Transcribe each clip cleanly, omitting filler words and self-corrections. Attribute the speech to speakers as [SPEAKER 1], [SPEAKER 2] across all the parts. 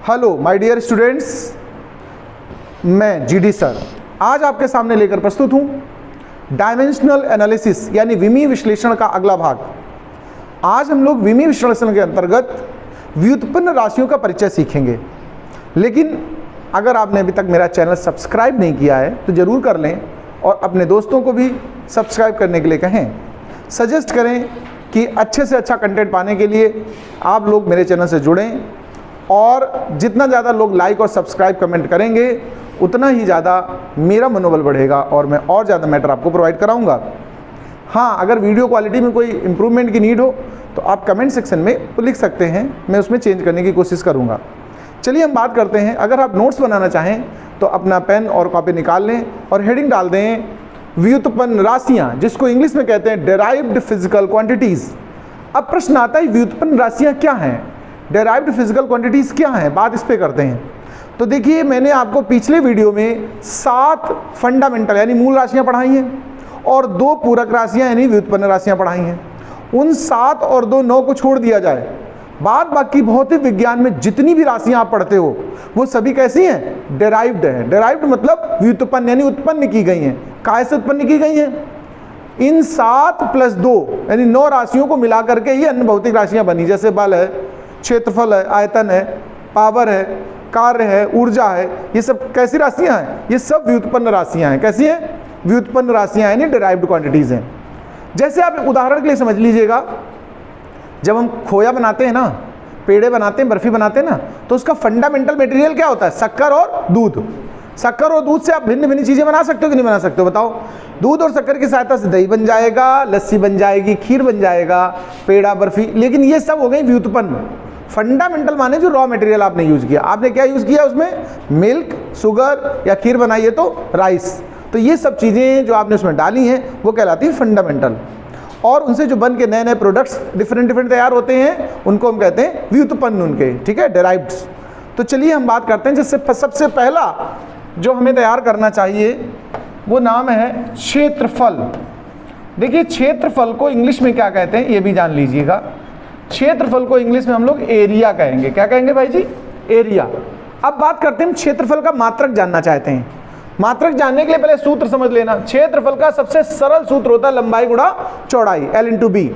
[SPEAKER 1] Hello my dear students, मैं GD sir आज आपके सामने लेकर प्रस्तुत हूं डायमेंशनल एनालिसिस यानी विमीय विश्लेषण का अगला भाग। आज हम लोग विमीय विश्लेषण के अंतर्गत व्युत्पन्न राशियों का परिचय सीखेंगे। लेकिन अगर आपने अभी तक मेरा चैनल सब्सक्राइब नहीं किया है तो ज़रूर कर लें और अपने दोस्तों को भी सब्सक्राइब करने के लिए कहें। सजेस्ट करें कि अच्छे से अच्छा कंटेंट पाने के लिए आप लोग मेरे चैनल से जुड़ें और जितना ज़्यादा लोग लाइक और सब्सक्राइब कमेंट करेंगे उतना ही ज़्यादा मेरा मनोबल बढ़ेगा और मैं और ज़्यादा मैटर आपको प्रोवाइड कराऊंगा। हाँ, अगर वीडियो क्वालिटी में कोई इम्प्रूवमेंट की नीड हो तो आप कमेंट सेक्शन में लिख सकते हैं, मैं उसमें चेंज करने की कोशिश करूँगा। चलिए हम बात करते हैं। अगर आप नोट्स बनाना चाहें तो अपना पेन और कॉपी निकाल लें और हेडिंग डाल दें व्युत्पन्न राशियाँ, जिसको इंग्लिश में कहते हैं डेराइव्ड फिजिकल क्वांटिटीज़। अब प्रश्न आता है व्युत्पन्न राशियाँ क्या हैं, डेराइव्ड फिजिकल क्वांटिटीज़ क्या हैं, बात इस पे करते हैं। तो देखिए, मैंने आपको पिछले वीडियो में 7 फंडामेंटल यानी मूल राशियाँ पढ़ाई हैं और 2 पूरक राशियाँ यानी व्युत्पन्न राशियाँ पढ़ाई हैं। उन 7 और 2 9 को छोड़ दिया जाए, बाद बाकी भौतिक विज्ञान में जितनी भी राशियाँ आप पढ़ते हो वो सभी कैसी हैं, डेराइव्ड है। डेराइव्ड मतलब व्युत्पन्न यानी उत्पन्न की गई हैं। काहे से उत्पन्न की गई हैं? इन 7 + 2 यानी 9 राशियों को मिला करके ही अन्य भौतिक राशियाँ बनी, जैसे बल है, क्षेत्रफल है, आयतन है, पावर है, कार्य है, ऊर्जा है। ये सब कैसी राशियाँ हैं? ये सब व्युत्पन्न राशियाँ हैं। कैसी हैं? व्युत्पन्न राशियाँ यानी डेराइव्ड क्वांटिटीज़ हैं। जैसे आप उदाहरण के लिए समझ लीजिएगा, जब हम खोया बनाते हैं ना, पेड़े बनाते हैं, बर्फी बनाते हैं ना, तो उसका फंडामेंटल मटेरियल क्या होता है? शक्कर और दूध। शक्कर और दूध से आप भिन्न भिन्न चीज़ें बना सकते हो कि नहीं बना सकते हो? बताओ। दूध और शक्कर की सहायता से दही बन जाएगा, लस्सी बन जाएगी, खीर बन जाएगा, पेड़ा, बर्फी। लेकिन ये सब हो गई व्युत्पन्न। फंडामेंटल माने जो रॉ मटेरियल आपने यूज़ किया। आपने क्या यूज़ किया उसमें? मिल्क, शुगर या खीर बनाई है तो राइस। तो ये सब चीज़ें जो आपने उसमें डाली हैं वो कहलाती है फंडामेंटल। और उनसे जो बन के नए नए प्रोडक्ट्स डिफरेंट तैयार होते हैं उनको हम कहते हैं व्युत्पन्न उनके, ठीक है, डेराइव्ड्स। तो चलिए हम बात करते हैं। जिससे सबसे पहला जो हमें तैयार करना चाहिए वो नाम है क्षेत्रफल। देखिए, क्षेत्रफल को इंग्लिश में क्या कहते हैं ये भी जान लीजिएगा। क्षेत्रफल को इंग्लिश में हम लोग एरिया कहेंगे। क्या कहेंगे भाई जी? एरिया। अब बात करते हैं, मात्रक का मात्रक जानना चाहते हैं। मात्रक जानने के लिए पहले सूत्र समझ लेना। क्षेत्रफल का सबसे सरल सूत्र होता है लंबाई गुणा चौड़ाई, L/B।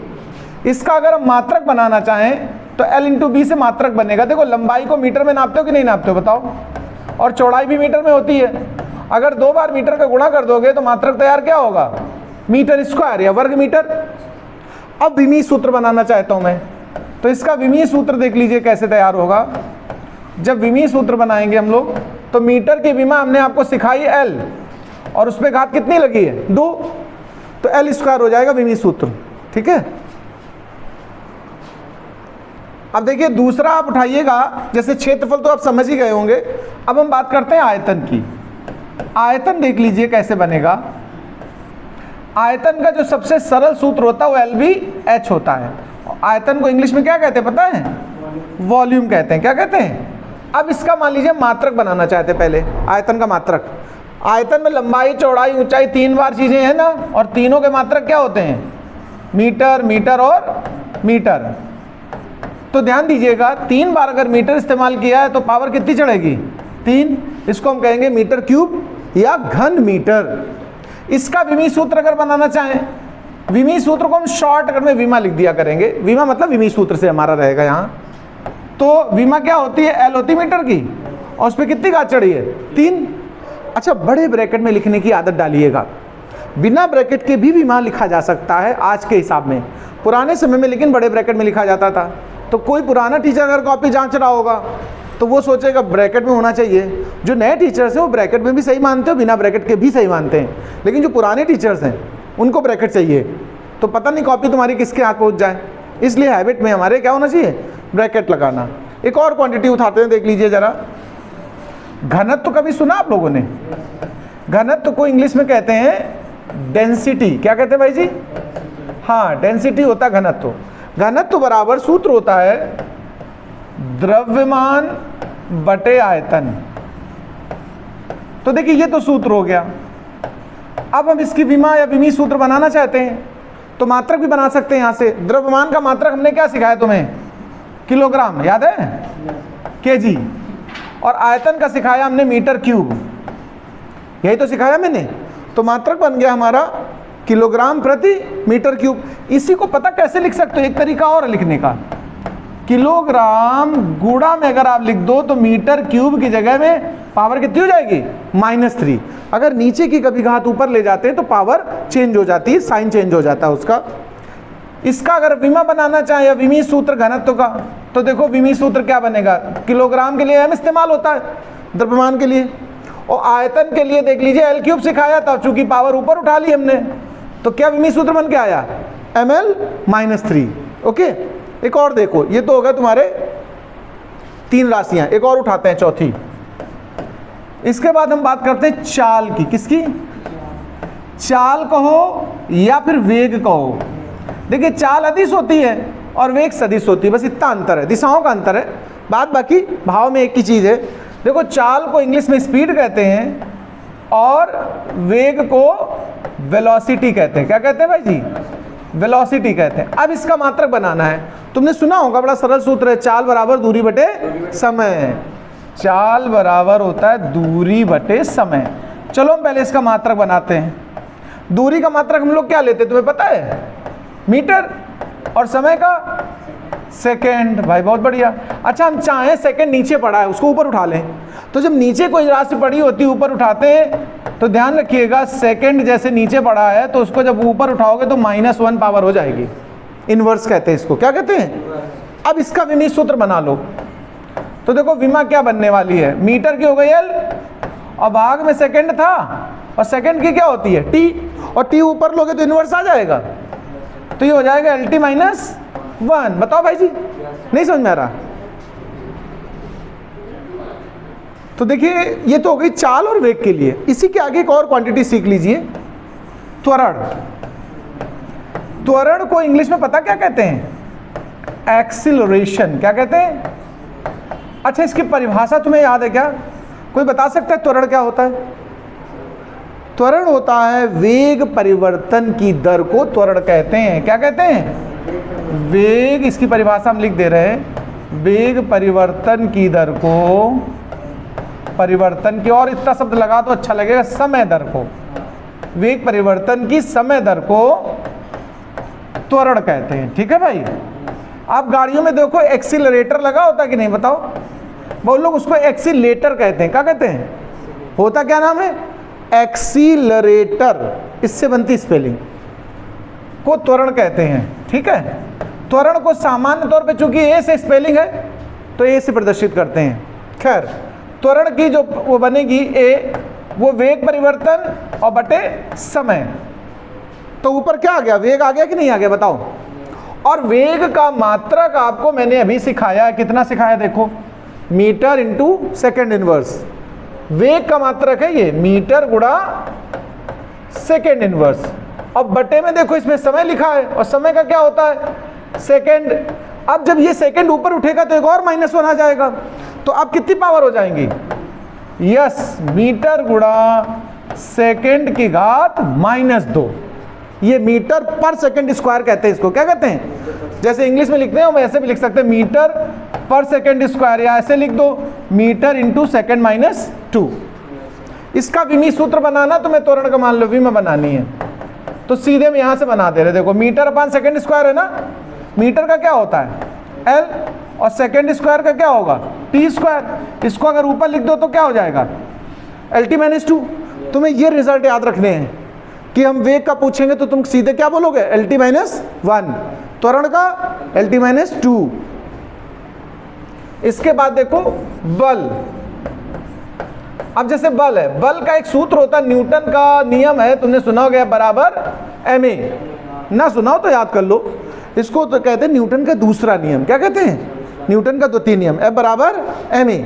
[SPEAKER 1] इसका अगर हम मात्रक बनाना चाहें तो L/B से मात्रक बनेगा। देखो, लंबाई को मीटर में नापते हो कि नहीं नापते हो बताओ, और चौड़ाई भी मीटर में होती है। अगर 2 बार मीटर का गुणा कर दोगे तो मात्रक तैयार क्या होगा? मीटर स्क्वायर या वर्ग मीटर। अब विमीय सूत्र बनाना चाहता हूं मैं, तो इसका विमीय सूत्र देख लीजिए कैसे तैयार होगा। जब विमीय सूत्र बनाएंगे हम लोग तो मीटर की विमा हमने आपको सिखाई L और उसमें घात कितनी लगी है? 2, तो L² हो जाएगा विमीय सूत्र, ठीक है। अब देखिए, दूसरा आप उठाइएगा, जैसे क्षेत्रफल तो आप समझ ही गए होंगे। अब हम बात करते हैं आयतन की। आयतन देख लीजिए कैसे बनेगा। आयतन का जो सबसे सरल सूत्र होता है वो LBH होता है। आयतन को इंग्लिश में क्या कहते हैं पता है? वॉल्यूम कहते हैं। क्या कहते हैं? अब इसका मान लीजिए मात्रक बनाना चाहते हैं। पहले आयतन का मात्रक। आयतन में लंबाई, चौड़ाई, ऊंचाई 3 बार चीजें हैं ना, और तीनों के मात्रक क्या होते हैं? मीटर, मीटर और मीटर। तो ध्यान दीजिएगा, 3 बार अगर मीटर इस्तेमाल किया है तो पावर कितनी चढ़ेगी? 3। इसको हम कहेंगे मीटर क्यूब या घन मीटर। इसका विमीय सूत्र अगर बनाना चाहें, विमीय सूत्र को हम शॉर्टकट में विमा लिख दिया करेंगे। विमा मतलब विमीय सूत्र से हमारा रहेगा यहाँ। तो विमा क्या होती है? L होती है मीटर की, और उस पर कितनी घात चढ़ी है? 3। अच्छा, बड़े ब्रैकेट में लिखने की आदत डालिएगा। बिना ब्रैकेट के भी विमा लिखा जा सकता है आज के हिसाब में। पुराने समय में लेकिन बड़े ब्रैकेट में लिखा जाता था। तो कोई पुराना टीचर अगर कॉपी जांच रहा होगा तो वो सोचेगा ब्रैकेट में होना चाहिए। जो नए टीचर्स हैं वो ब्रैकेट में भी सही मानते हैं, बिना ब्रैकेट के भी सही मानते हैं। लेकिन जो पुराने टीचर्स हैं उनको ब्रैकेट चाहिए, तो पता नहीं कॉपी तुम्हारी किसके हाथ पहुंच जाए। इसलिए हैबिट में हमारे क्या होना चाहिए? ब्रैकेट लगाना। एक और क्वांटिटी उठाते हैं, देख लीजिए जरा। घनत्व कभी सुना आप लोगों ने? घनत्व को इंग्लिश में कहते हैं डेंसिटी। क्या कहते हैं भाई जी? हाँ, डेंसिटी होता है घनत्व। घनत्व बराबर सूत्र होता है द्रव्यमान बटे आयतन। तो देखिए, ये तो सूत्र हो गया। अब हम इसकी विमा या विमीय सूत्र बनाना चाहते हैं तो मात्रक भी बना सकते हैं। यहाँ से द्रव्यमान का मात्रक हमने क्या सिखाया तुम्हें? किलोग्राम, याद है? केजी। और आयतन का सिखाया हमने मीटर क्यूब, यही तो सिखाया मैंने। तो मात्रक बन गया हमारा किलोग्राम प्रति मीटर क्यूब। इसी को पता कैसे लिख सकते हो, एक तरीका और है लिखने का, किलोग्राम गुणा में अगर आप लिख दो तो मीटर क्यूब की जगह में पावर कितनी हो जाएगी, -3। अगर नीचे की कभी घात ऊपर ले जाते हैं तो पावर चेंज हो जाती है, साइन चेंज हो जाता है उसका। इसका अगर विमा बनाना चाहे या विमी सूत्र घनत्व का, तो देखो विमी सूत्र क्या बनेगा, किलोग्राम के लिए m इस्तेमाल होता है द्रव्यमान के लिए, और आयतन के लिए देख लीजिए L क्यूब सिखाया था, चूंकि पावर ऊपर उठा ली हमने, तो क्या विमी सूत्र बन के आया, ml-3। ओके, एक और देखो, ये तो होगा तुम्हारे 3 राशियां, एक और उठाते हैं चौथी। इसके बाद हम बात करते हैं चाल की। किसकी, चाल कहो या फिर वेग कहो। देखिए चाल अदिश होती है और वेग सदिश होती है, बस इतना अंतर है, दिशाओं का अंतर है, बात बाकी भाव में एक ही चीज है। देखो चाल को इंग्लिश में स्पीड कहते हैं और वेग को वेलोसिटी कहते हैं। क्या कहते हैं भाई जी, वेलोसिटी कहते हैं। अब इसका मात्रक बनाना है, तुमने सुना होगा, बड़ा सरल सूत्र है, चाल बराबर दूरी बटे समय। चाल बराबर होता है दूरी बटे समय। चलो हम पहले इसका मात्रक बनाते हैं। दूरी का मात्रक हम लोग क्या लेते हैं तुम्हें पता है, मीटर, और समय का सेकेंड। भाई बहुत बढ़िया। अच्छा हम चाहें सेकेंड नीचे पड़ा है उसको ऊपर उठा लें, तो जब नीचे कोई राशि पड़ी होती है ऊपर उठाते हैं तो ध्यान रखिएगा सेकेंड जैसे नीचे पड़ा है तो उसको जब ऊपर उठाओगे तो -1 पावर हो जाएगी, इनवर्स कहते हैं इसको। क्या कहते हैं। अब इसका विमी सूत्र बना लो, तो देखो विमा क्या बनने वाली है, मीटर की हो गई L और भाग में सेकेंड था, और सेकेंड की क्या होती है T, और T ऊपर लोगे तो इनवर्स आ जाएगा, तो ये हो जाएगा LT-1। बताओ भाई जी, नहीं समझ में आ रहा। तो देखिए ये तो हो गई चाल और वेग के लिए। इसी के आगे एक और क्वांटिटी सीख लीजिए, त्वरण। त्वरण को इंग्लिश में पता क्या कहते हैं, एक्सीलरेशन। क्या कहते हैं। अच्छा इसकी परिभाषा तुम्हें याद है क्या, कोई बता सकता है त्वरण क्या होता है। त्वरण होता है वेग परिवर्तन की दर को त्वरण कहते हैं। क्या कहते हैं, वेग, इसकी परिभाषा हम लिख दे रहे हैं, वेग परिवर्तन की दर को, परिवर्तन की, और इतना शब्द लगा तो अच्छा लगेगा, समय दर को, वेग परिवर्तन की समय दर को त्वरण कहते हैं। ठीक है भाई। आप गाड़ियों में देखो एक्सीलरेटर लगा होता है कि नहीं, बताओ। बहुत लोग उसको एक्सीलेटर कहते हैं। क्या कहते हैं, होता क्या नाम है, एक्सीलरेटर, इससे बनती स्पेलिंग, को त्वरण कहते हैं। ठीक है। त्वरण को सामान्य तौर पे चूंकि ए से स्पेलिंग है तो ए से प्रदर्शित करते हैं। खैर त्वरण की जो वो बनेगी ए, वो वेग परिवर्तन और बटे समय। तो ऊपर क्या आ गया, वेग आ गया कि नहीं आ गया, बताओ। और वेग का मात्रक आपको मैंने अभी सिखाया, कितना सिखाया देखो, मीटर इंटू सेकेंड इनवर्स। वेग का मात्रक है ये मीटर गुणा सेकेंड इनवर्स, और बटे में देखो इसमें समय लिखा है, और समय का क्या होता है, सेकेंड। अब जब ये सेकेंड ऊपर उठेगा तो एक और -1 आ जाएगा, तो अब कितनी पावर हो जाएंगी, यस, मीटर गुणा सेकेंड की घात -2। ये मीटर पर सेकेंड स्क्वायर कहते हैं इसको। क्या कहते हैं, जैसे इंग्लिश में लिखते हैं वैसे भी लिख सकते हैं, मीटर पर सेकेंड स्क्वायर, या ऐसे लिख दो मीटर इंटू सेकेंड -2। इसका विमी सूत्र बनाना, तो मैं त्वरण का मान लो विमा बनानी है तो सीधे में यहां से बना दे रहे। देखो मीटर अपन सेकेंड स्क्वायर है ना, मीटर का क्या होता है L, और सेकेंड स्क्वायर का क्या होगा T स्क्वायर। इसको अगर ऊपर लिख दो तो क्या हो जाएगा LT-2। तुम्हें ये रिजल्ट याद रखने हैं कि हम वेग का पूछेंगे तो तुम सीधे क्या बोलोगे, LT-1, त्वरण का LT-2। इसके बाद देखो बल। अब जैसे बल है, बल का एक सूत्र होता है, न्यूटन का नियम है, तुमने सुना हो गया, बराबर ma। ना सुना हो तो याद कर लो, इसको तो कहते हैं न्यूटन का दूसरा नियम। क्या कहते हैं, न्यूटन का द्वितीय नियम, F बराबर ma।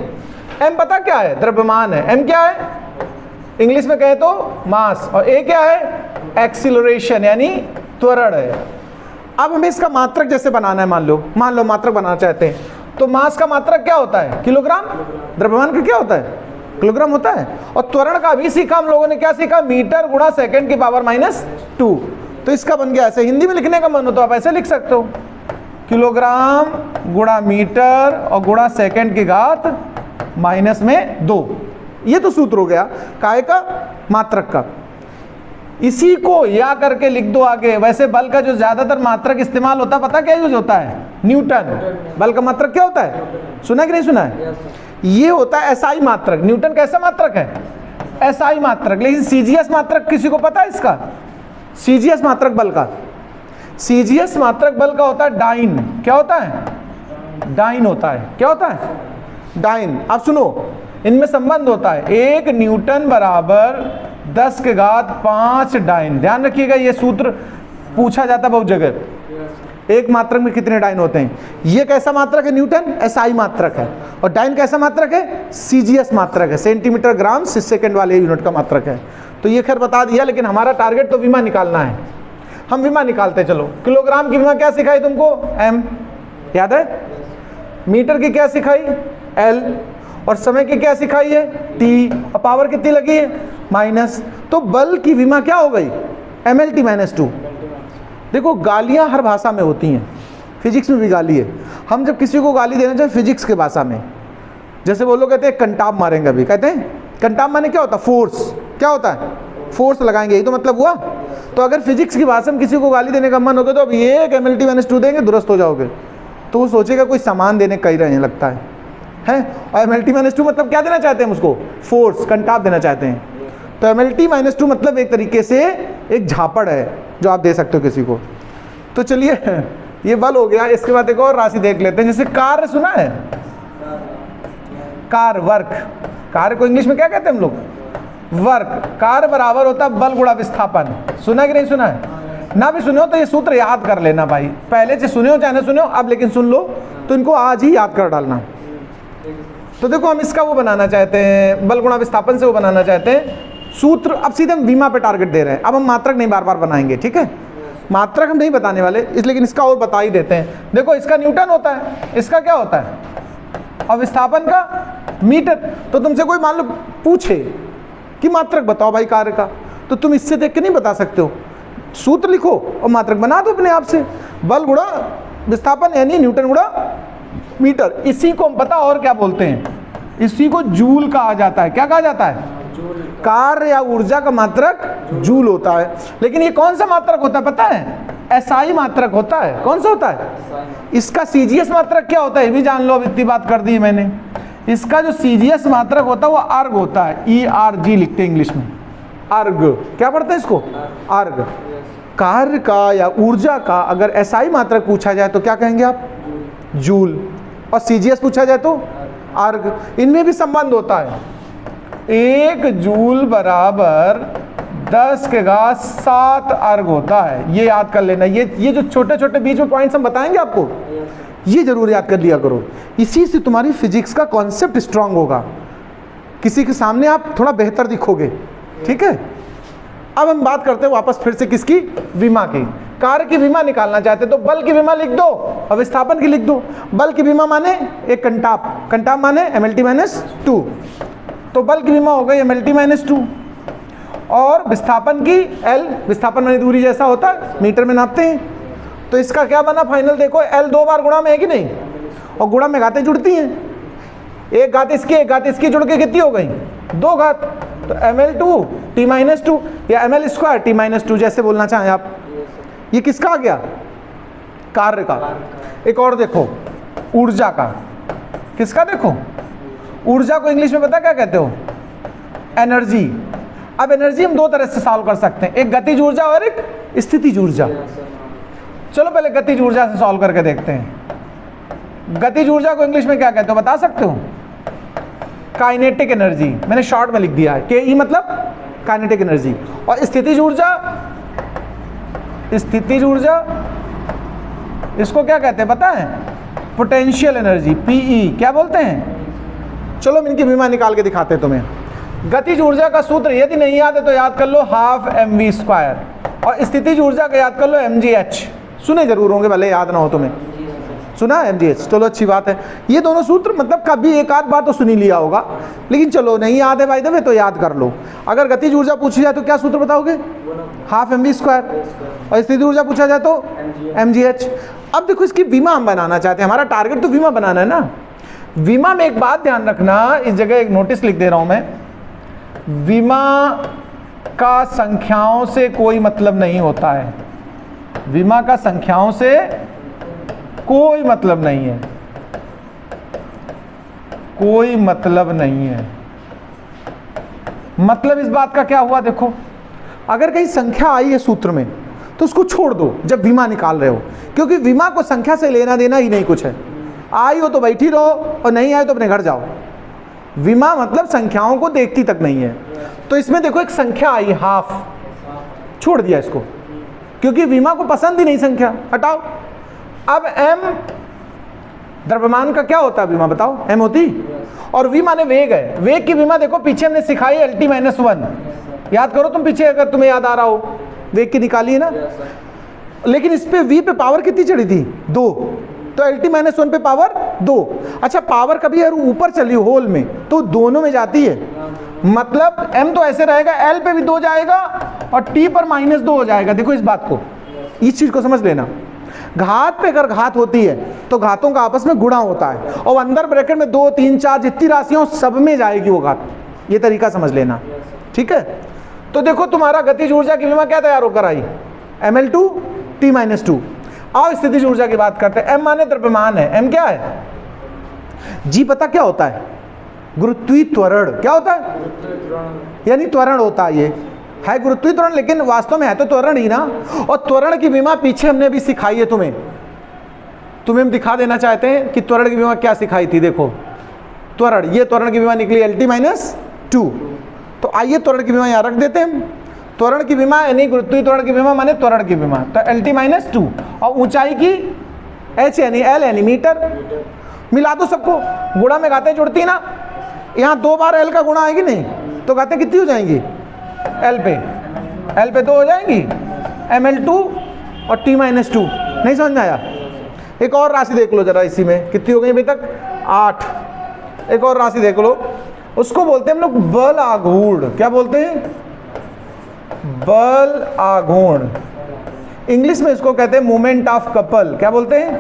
[SPEAKER 1] m पता क्या है, द्रव्यमान है। m क्या है, इंग्लिश में कहे तो मास, और a क्या है, एक्सीलरेशन यानी त्वरण है। अब हमें इसका मात्रक जैसे बनाना है, मान लो मात्रक बनाना चाहते हैं, तो मास का मात्रक क्या होता है, किलोग्राम। द्रव्यमान का क्या होता है, किलोग्राम होता है। और त्वरण का भी सीखा हम लोगों ने, क्या सीखा, मीटर गुणा सेकेंड की पावर -2। तो इसका बन गया ऐसे, हिंदी में लिखने का मन हो तो आप ऐसे लिख सकते हो, किलोग्राम गुणा मीटर और गुणा सेकेंड की घात माइनस में 2। ये तो सूत्र हो गया काय का, मात्रक का। इसी को या करके लिख दो आगे। वैसे बल का जो ज्यादातर मात्रक इस्तेमाल होता है, पता क्या यूज होता है? न्यूटन। बल का मात्रक क्या होता है? सुना कि नहीं सुना है? ये होता है एसआई मात्रक। न्यूटन कैसा मात्रक है? एसआई मात्रक। लेकिन सीजीएस मात्रक किसी को पता है इसका? सीजीएस मात्रक बल का, सीजीएस मात्रक बल का होता है डाइन। क्या होता है? डाइन होता है। क्या होता है? डाइन। अब सुनो, इनमें संबंध होता है 1 न्यूटन बराबर 10 के घात 5 डाइन। ध्यान रखिएगा, ये सूत्र पूछा जाता है बहुत जगह। एक मात्रक में कितने डाइन होते हैं? ये कैसा मात्रक है? न्यूटन एसआई मात्रक है। और डाइन कैसा मात्रक है? सीजीएस मात्रक है, सेंटीमीटर ग्राम सेकेंड वाले यूनिट का मात्रक है। तो ये खैर बता दिया, लेकिन हमारा टारगेट तो विमा निकालना है। हम विमा निकालते चलो। किलोग्राम की विमा क्या सिखाई तुमको? एम, याद है? मीटर की क्या सिखाई? एल। और समय की क्या सिखाई है? टी। और पावर कितनी लगी है? माइनस। तो बल की विमा क्या हो गई? mlt - 2। देखो, गालियां हर भाषा में होती हैं, फिजिक्स में भी गाली है। हम जब किसी को गाली देना चाहे फिजिक्स के भाषा में, जैसे वो लोग कहते हैं कंटाप मारेंगे, अभी कहते हैं कंटाप माने क्या होता है? फोर्स। क्या होता है? फोर्स लगाएंगे, यही तो मतलब हुआ। तो अगर फिजिक्स की भाषा में किसी को गाली देने का मन होगा तो अब ये mlt - 2 देंगे, दुरुस्त हो जाओगे। तो वो सोचेगा कोई सामान देने कही रहे हैं लगता है। और mlt - 2 मतलब क्या देना चाहते हैं हम उसको? फोर्स, कंटाप देना चाहते हैं। तो mlt - 2 मतलब एक तरीके से एक झापड़ है जो आप दे सकते हो किसी को। तो चलिए, ये बल हो गया। इसके बाद एक और राशि देख लेते हैं, जैसे कार्य सुना है? Car, work. कार्य को इंग्लिश में क्या कहते हैं हम लोग? वर्क। कार्य बराबर होता है बल गुणा विस्थापन। सुना कि नहीं सुना है? ना भी सुने हो तो ये सूत्र याद कर लेना भाई। पहले से सुने हो चाहे ना सुने हो, अब लेकिन सुन लो तो इनको आज ही याद कर डालना। तो देखो, हम इसका वो बनाना चाहते हैं, बल गुणा विस्थापन से वो बनाना चाहते हैं सूत्र। अब सीधे हम विमा पे टारगेट दे रहे हैं। अब हम मात्रक नहीं बार बार बनाएंगे, ठीक है? मात्रक हम नहीं बताने वाले इसलिए, लेकिन इसका और बता ही देते हैं। देखो, इसका न्यूटन होता है, इसका क्या होता है? और विस्थापन का मीटर। तो तुमसे कोई मान लो पूछे कि मात्रक बताओ भाई कार्य का, तो तुम इससे देख के नहीं बता सकते हो। सूत्र लिखो और मात्रक बना दो अपने आप से। बल गुणा विस्थापन यानी न्यूटन गुणा मीटर। इसी को हम पता और क्या बोलते हैं? इसी को जूल कहा जाता है। क्या कहा जाता है? कार्य या ऊर्जा का मात्रक जूल होता है। लेकिन ये कौन सा मात्रक होता है पता है? एसआई मात्रक होता है। कौन सा होता है? इसका सीजीएस मात्रक क्या होता है ये भी जान लो। अब इतनी बात कर दी मैंने। इसका जो सीजीएस मात्रक होता है वो अर्ग होता है। ERG लिखते हैं इंग्लिश में, अर्ग। क्या पढ़ते हैं इसको? अर्ग। कार्य का या ऊर्जा का अगर एसआई मात्रक पूछा जाए तो क्या कहेंगे आप? जूल। और सीजीएस पूछा जाए तो अर्ग। इनमें भी संबंध होता है। 1 जूल बराबर 10 के घात 7 अर्ग होता है। ये याद कर लेना। ये जो छोटे छोटे बीच में पॉइंट्स हम बताएंगे आपको, ये जरूर याद कर लिया करो। इसी से तुम्हारी फिजिक्स का कॉन्सेप्ट स्ट्रांग होगा, किसी के सामने आप थोड़ा बेहतर दिखोगे, ठीक है? अब हम बात करते हैं वापस फिर से किसकी? विमा की। कार्य की विमा निकालना चाहते तो बल की विमा लिख दो और विस्थापन की लिख दो। बल की विमा माने एक कंटाप, कंटाप माने mlt - 2। तो बल की विमा हो गई mlt - 2 और विस्थापन की L, विस्थापन माने दूरी जैसा होता है, मीटर में नापते हैं। तो इसका क्या बना फाइनल? देखो, L 2 बार गुणा में है कि नहीं? और गुणा में घातें जुड़ती हैं। एक घात इसकी एक घात इसकी जुड़ के कितनी हो गई? 2 घात। तो ml2 t - 2 या ml² t - 2 जैसे बोलना चाहें आप। ये किसका आ गया? कार्य का। एक और देखो, ऊर्जा का। किसका? देखो, ऊर्जा को इंग्लिश में पता क्या कहते हो? एनर्जी। अब एनर्जी हम 2 तरह से सॉल्व कर सकते हैं, एक गतिज ऊर्जा और एक स्थितिज ऊर्जा। चलो पहले गतिज ऊर्जा से सॉल्व करके देखते हैं। गतिज ऊर्जा को इंग्लिश में क्या कहते हो बता सकते हो? Kinetic energy. मैंने शॉर्ट में लिख दिया है, KE मतलब काइनेटिक एनर्जी। और स्थितिज ऊर्जा, स्थितिज ऊर्जा इसको क्या कहते हैं पता है? Potential energy, PE। क्या बोलते हैं? चलो हम इनकी विमा निकाल के दिखाते हैं तुम्हें। गतिज ऊर्जा का सूत्र यदि नहीं याद है तो याद कर लो, 12mv²। और स्थितिज ऊर्जा का याद कर लो, mgh। सुने जरूर होंगे, भले याद ना हो तुम्हें। सुना mgh? चलो अच्छी बात है। ये दोनों सूत्र मतलब कभी एक आध बार तो सुनी लिया होगा, लेकिन चलो नहीं याद है भाई दबे तो याद कर लो। अगर गतिज ऊर्जा पूछी जाए तो क्या सूत्र बताओगे? 12mv²। और स्थितिज ऊर्जा पूछा जाए तो mgh। अब देखो, इसकी विमा हम बनाना चाहते हैं, हमारा टारगेट तो विमा बनाना है ना। विमा में एक बात ध्यान रखना, इस जगह एक नोटिस लिख दे रहा हूं मैं, विमा का संख्याओं से कोई मतलब नहीं होता है। विमा का संख्याओं से कोई मतलब नहीं है, कोई मतलब नहीं है। मतलब इस बात का क्या हुआ, देखो अगर कहीं संख्या आई है सूत्र में तो उसको छोड़ दो जब विमा निकाल रहे हो, क्योंकि विमा को संख्या से लेना देना ही नहीं कुछ है। आई हो तो बैठी रहो और नहीं आए तो अपने घर जाओ। विमा मतलब संख्याओं को देखती तक नहीं है। तो इसमें देखो एक संख्या आई हाफ, छोड़ दिया इसको, क्योंकि विमा को पसंद ही नहीं संख्या, हटाओ। अब m द्रव्यमान का क्या होता है विमा, बताओ, m होती, और v माने वेग है। वेग की विमा देखो पीछे हमने सिखाई LT-1, याद करो तुम पीछे, अगर तुम्हें याद आ रहा हो, वेग की निकाली है ना। लेकिन इस पे v पे पावर कितनी चढ़ी थी, 2, तो LT-1 पे पावर 2। अच्छा पावर कभी यार ऊपर चली होल में तो दोनों में जाती है, मतलब m तो ऐसे रहेगा, l पे भी 2 जाएगा और t पर -2 हो जाएगा। देखो इस बात को, इस चीज को समझ लेना। घात पे अगर घात होती है तो घातों का आपस में गुणा होता है, और अंदर ब्रैकेट में 2, 3, 4 जितनी राशियां सब में जाएगी वो घात। ये तरीका समझ लेना, ठीक है। तो देखो तुम्हारा गतिज ऊर्जा की विमा क्या तैयार होकर आई, ml2 t-2। आओ स्थितिज ऊर्जा की बात करते हैं। m माने द्रव्यमान है, m क्या है, g पता क्या होता है, गुरुत्वीय त्वरण। क्या होता है, यानी त्वरण होता है। ये है गुरुत्वीय त्वरण, लेकिन वास्तव में है तो त्वरण ही ना। और त्वरण की विमा पीछे हमने भी सिखाई है, तुम्हें हम दिखा देना चाहते हैं कि त्वरण की विमा क्या सिखाई थी। देखो त्वरण, ये त्वरण की विमा निकली LT-2। तो आइए त्वरण की विमा यहाँ रख देते हैं। त्वरण की विमा यानी गुरुत्वीय त्वरण की विमा माने त्वरण की विमा, तो LT-2, और ऊंचाई की h यानी l यानी मीटर। मिला दो सबको, गुणा में घातें जुड़ती ना, यहाँ 2 बार l का गुणा आएगी नहीं, तो घातें कितनी हो जाएंगी, l पे 2 हो जाएंगी, ml2 और t-2। नहीं समझ में आया। एक और राशि देख लो जरा, इसी में कितनी हो गई अभी तक, 8। एक और राशि देख लो, उसको बोलते हैं हम लोग बल आघूर्ण। क्या बोलते हैं, बल आघूर्ण। इंग्लिश में इसको कहते हैं मोमेंट ऑफ कपल। क्या बोलते हैं,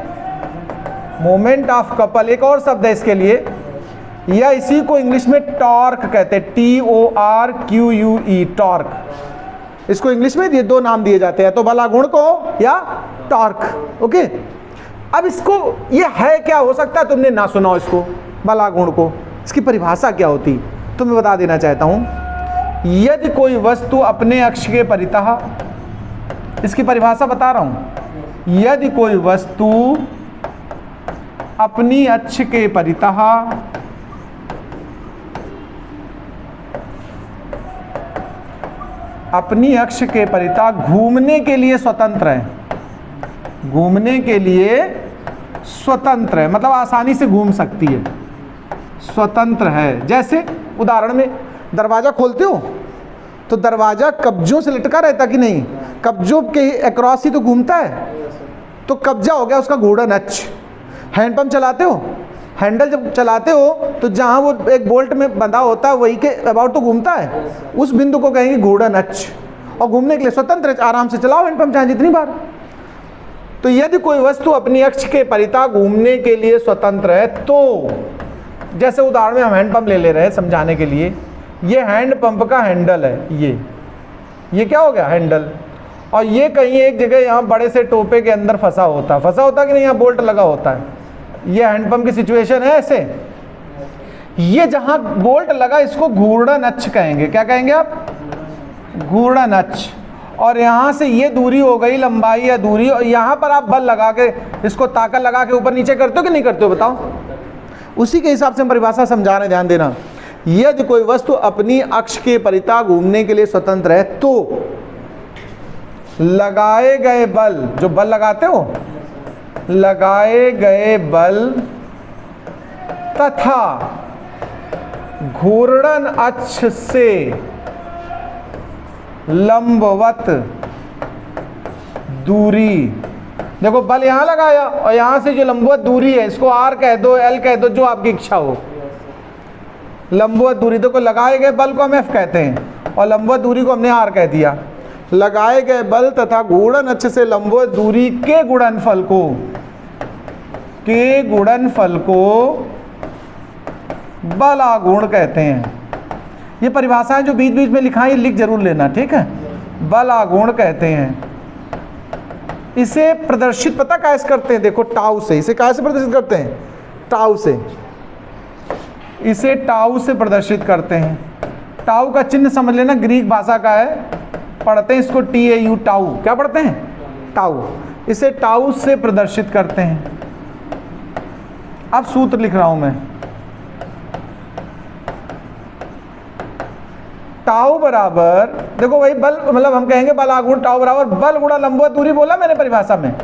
[SPEAKER 1] मोमेंट ऑफ कपल। एक और शब्द है इसके लिए, या इसी को इंग्लिश में टॉर्क कहते हैं, TORQUE, टॉर्क। इसको इंग्लिश में ये 2 नाम दिए जाते हैं, तो बल आघूर्ण को या टॉर्क। ओके, अब इसको ये है क्या, हो सकता है तुमने ना सुना हो इसको, बल आघूर्ण को। इसकी परिभाषा क्या होती तो मैं बता देना चाहता हूं। यदि कोई वस्तु अपने अक्ष के परितः, इसकी परिभाषा बता रहा हूं, यदि कोई वस्तु अपनी अक्ष के परितः अपनी अक्ष के परितः घूमने के लिए स्वतंत्र है, घूमने के लिए स्वतंत्र है, मतलब आसानी से घूम सकती है, स्वतंत्र है। जैसे उदाहरण में दरवाजा खोलते हो तो दरवाजा कब्जों से लटका रहता कि नहीं, कब्जों के अक्रॉस ही तो घूमता है, तो कब्जा हो गया उसका घूर्णन अक्ष। हैंडपंप चलाते हो, हैंडल जब चलाते हो तो जहां वो एक बोल्ट में बंधा होता है वही के अबाउट तो घूमता है, उस बिंदु को कहेंगे घूर्णन अक्ष। और घूमने के लिए स्वतंत्र, आराम से चलाओ हैंडपंप चाहे जितनी बार। तो यदि कोई वस्तु अपनी अक्ष के परितः घूमने के लिए स्वतंत्र है, तो जैसे उदाहरण में हम हैंडपंप ले रहे हैं समझाने के लिए, ये हैंडपंप का हैंडल है, ये क्या हो गया हैंडल, और ये कहीं एक जगह यहाँ बड़े से टोपे के अंदर फंसा होता कि नहीं, यहाँ बोल्ट लगा होता है। ये हैंडपंप की सिचुएशन है ऐसे। ये जहां बोल्ट लगा इसको घूर्णन अक्ष कहेंगे। क्या कहेंगे आप, घूर्णन अक्ष। और यहां से ये दूरी हो गई लंबाई या दूरी, और यहां पर आप बल लगा के इसको ताकत लगा के ऊपर नीचे करते हो कि नहीं करते हो, बताओ। उसी के हिसाब से हम परिभाषा समझा रहे, ध्यान देना। यदि कोई वस्तु अपनी अक्ष के परितः घूमने के लिए स्वतंत्र है तो लगाए गए बल, जो बल लगाते हो, लगाए गए बल तथा घूर्णन अक्ष से लंबवत दूरी, देखो बल यहां लगाया और यहां से जो लंबवत दूरी है, इसको R कह दो, L कह दो, जो आपकी इच्छा हो। लंबवत दूरी, देखो लगाए गए बल को हम F कहते हैं और लंबवत दूरी को हमने R कह दिया। लगाए गए बल तथा घूर्णन अक्ष से लंबवत दूरी के गुणनफल को बल आघूर्ण कहते हैं। ये परिभाषाएं जो बीच बीच में लिखा है ये लिख जरूर लेना, ठीक है। बल आघूर्ण कहते हैं। इसे प्रदर्शित पता कैसे करते हैं, देखो टाउ से। इसे कैसे प्रदर्शित करते हैं, टाउ से। इसे टाउ से प्रदर्शित करते हैं। टाउ का चिन्ह समझ लेना, ग्रीक भाषा का है, पढ़ते हैं इसको TAU, टाउ। क्या पढ़ते हैं, टाउ। इसे टाउ से प्रदर्शित करते हैं। अब सूत्र लिख रहा हूं मैं, टाउ बराबर, देखो भाई बल मतलब हम कहेंगे बल आघूर्ण टाउ बराबर बल गुणा लंबवत दूरी, बोला मैंने परिभाषा में,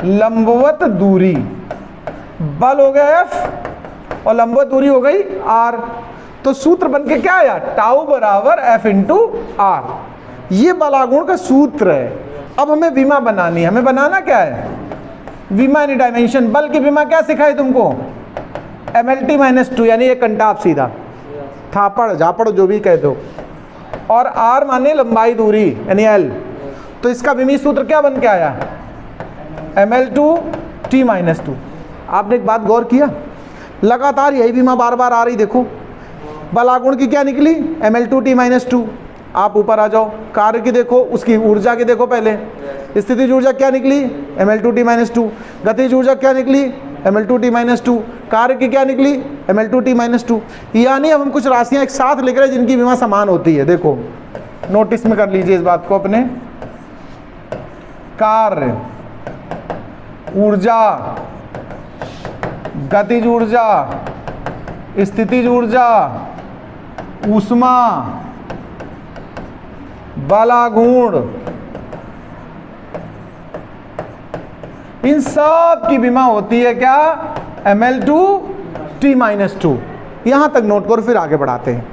[SPEAKER 1] लंबवत दूरी। बल हो गया F और लंबवत दूरी हो गई R। तो सूत्र बन के क्या आया, टाउ बराबर F इंटू R। ये बल आघूर्ण का सूत्र है। अब हमें विमा बनानी है। हमें बनाना क्या है, विमा यानी डायमेंशन। बल की विमा क्या सिखाई तुमको, MLT-2 यानी एक कंटाप सीधा, थापड़ झापड़ जो भी कह दो, और R माने लंबाई दूरी यानी L। तो इसका विमी सूत्र क्या बन के आया, ML2T-2। आपने एक बात गौर किया, लगातार यही विमा बार बार आ रही। देखो बल आघूर्ण की क्या निकली, ML2T-2। आप ऊपर आ जाओ, कार्य की देखो, उसकी ऊर्जा की देखो पहले। स्थितिज ऊर्जा क्या निकली, ML2T-2। गतिज ऊर्जा क्या निकली, ML2T-2। कार्य की क्या निकली, ML2T-2। यानी अब हम कुछ राशियां एक साथ लिख रहे हैं जिनकी विमा समान होती है। देखो नोटिस में कर लीजिए इस बात को अपने, कार्य, ऊर्जा, गतिज ऊर्जा, स्थितिज ऊर्जा, ऊष्मा, बल आघूर्ण, इन सब की विमा होती है क्या, ML2T-2। यहां तक नोट करो, फिर आगे बढ़ाते हैं।